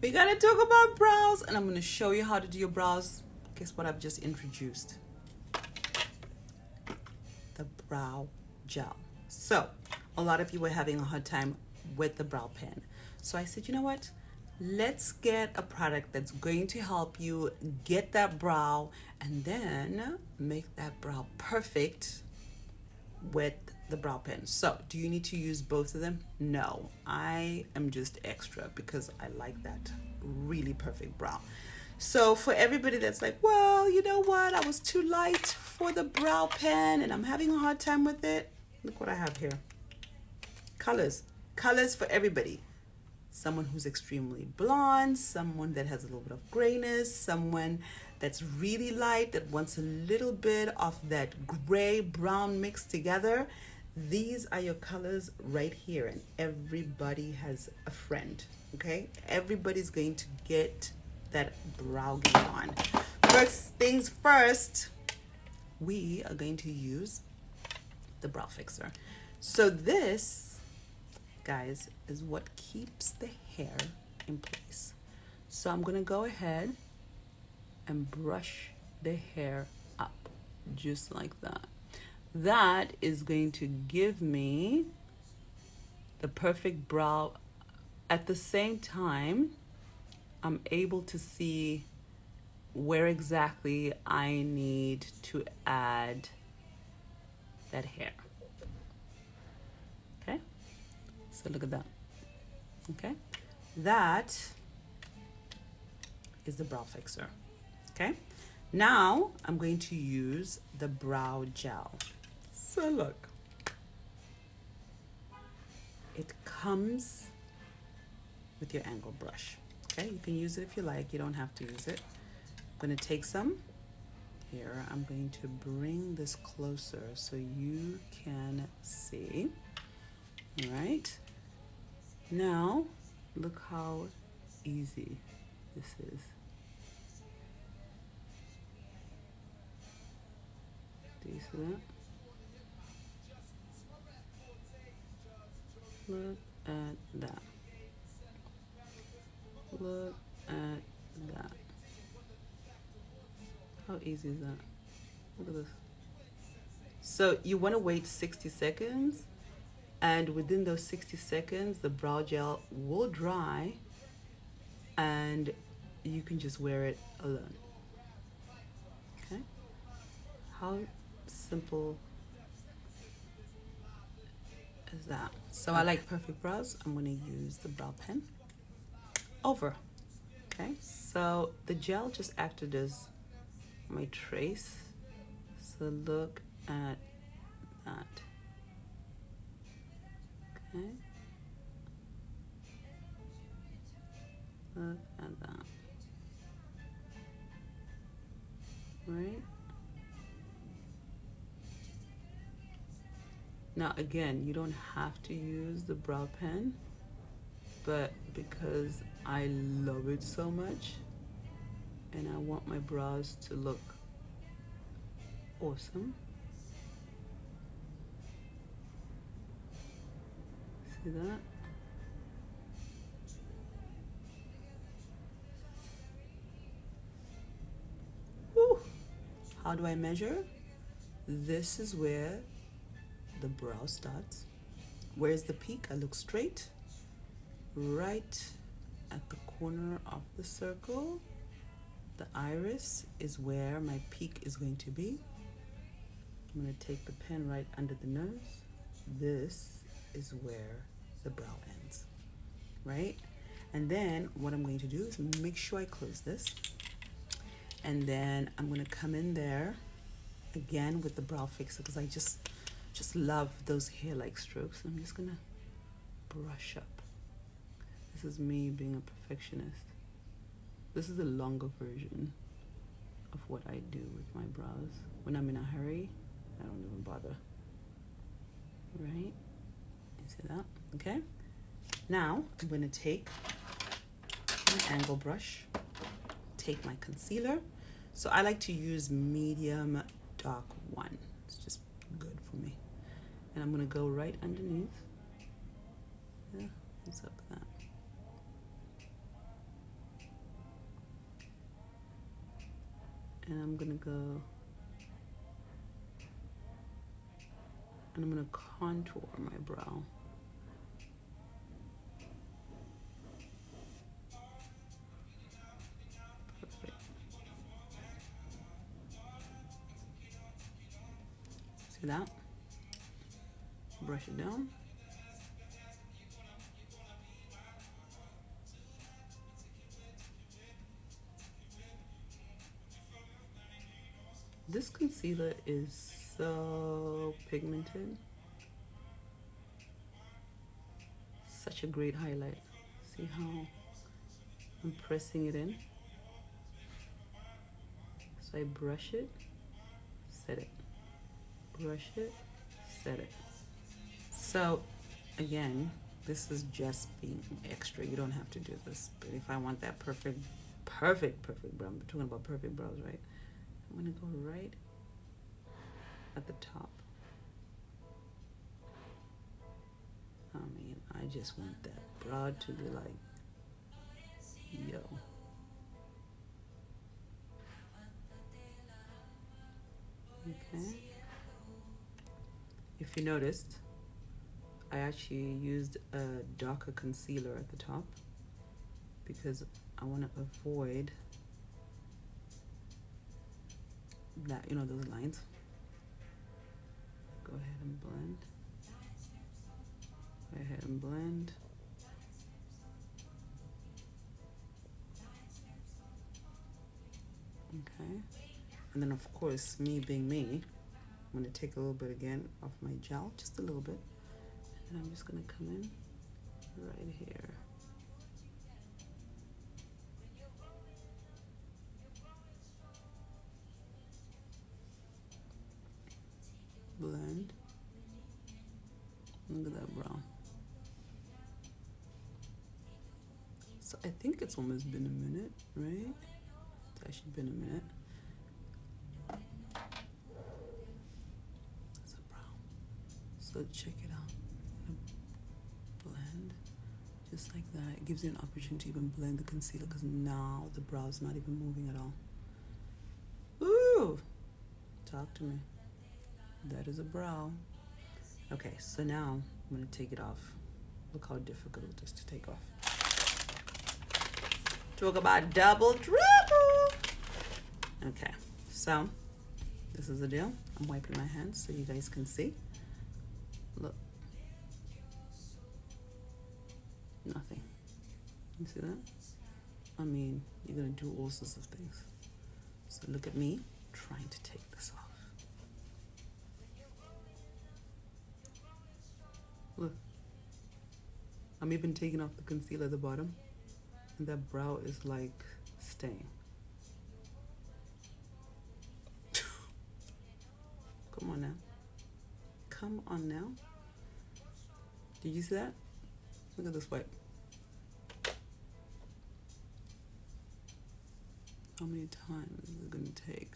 We're gonna talk about brows, and I'm gonna show you how to do your brows. Guess what I've just introduced? The brow gel. So a lot of people are having a hard time with the brow pen. So I said, you know what? Let's get a product that's going to help you get that brow and then make that brow perfect with the brow pen. So do you need to use both of them? No, I am just extra because I like that really perfect brow. So for everybody that's like, well, you know what, I was too light for the brow pen and I'm having a hard time with it, look what I have here. Colors for everybody. Someone who's extremely blonde, someone that has a little bit of grayness, someone that's really light that wants a little bit of that gray brown mixed together. These are your colors right here, and everybody has a friend. Okay, everybody's going to get that brow game on. First things first, we are going to use the brow fixer. So this, guys, is what keeps the hair in place. So I'm gonna go ahead and brush the hair up just like that. That is going to give me the perfect brow. At the same time, I'm able to see where exactly I need to add that hair. Okay, so look at that. Okay, that is the brow fixer. Okay, now I'm going to use the brow gel. So look, it comes with your angle brush. Okay, you can use it if you like, you don't have to use it. I'm going to take some here. I'm going to bring this closer so you can see. All right, now look how easy this is. Do you see that? Look at that. Look at that. How easy is that? Look at this. So you want to wait 60 seconds, and within those 60 seconds the brow gel will dry and you can just wear it alone. Okay, how simple is that? So I like perfect brows. I'm going to use the brow pen over. Okay, so the gel just acted as my trace. So look at that. Okay, look at that. Right now, again, you don't have to use the brow pen, but because I love it so much and I want my brows to look awesome, see that? Woo. How do I measure? This is where the brow starts. Where's the peak? I look straight. Right at the corner of the circle, the iris is where my peak is going to be. I'm going to take the pen right under the nose. This is where the brow ends, right? And then what I'm going to do is make sure I close this. And then I'm going to come in there again with the brow fixer because I just love those hair-like strokes. I'm just going to brush up. This is me being a perfectionist. This is the longer version of what I do with my brows. When I'm in a hurry, I don't even bother. Right? You see that? Okay. Now I'm going to take my angle brush, take my concealer. So I like to use medium dark 1. It's just good for me. And I'm going to go right underneath. Yeah, what's up with that? And I'm gonna go and I'm gonna contour my brow. Perfect. See that? Brush it down. This concealer is so pigmented. Such a great highlight. See how I'm pressing it in? So I brush it, set it. Brush it, set it. So again, this is just being extra. You don't have to do this. But if I want that perfect brow, I'm talking about perfect brows, right? I'm gonna go right at the top. I mean, I just want that brow to be like, yo. Okay. If you noticed, I actually used a darker concealer at the top because I want to avoid that, you know, those lines. Go ahead and blend. Go ahead and blend. Okay. And then of course, me being me, I'm going to take a little bit again of my gel, just a little bit. And I'm just going to come in right here. Blend. Look at that brow. So I think it's almost been a minute, right? It's actually been a minute. That's a brow. So check it out. Blend. Just like that. It gives you an opportunity to even blend the concealer because now the brow is not even moving at all. Ooh! Talk to me. That is a brow. Okay, so now I'm going to take it off. Look how difficult it is to take off. Talk about double trouble. Okay, so this is the deal. I'm wiping my hands so you guys can see. Look. Nothing. You see that? I mean, you're going to do all sorts of things. So look at me trying to take this off. Look. I'm even taking off the concealer at the bottom. And that brow is like staying. Come on now. Come on now. Did you see that? Look at this wipe. How many times is it going to take?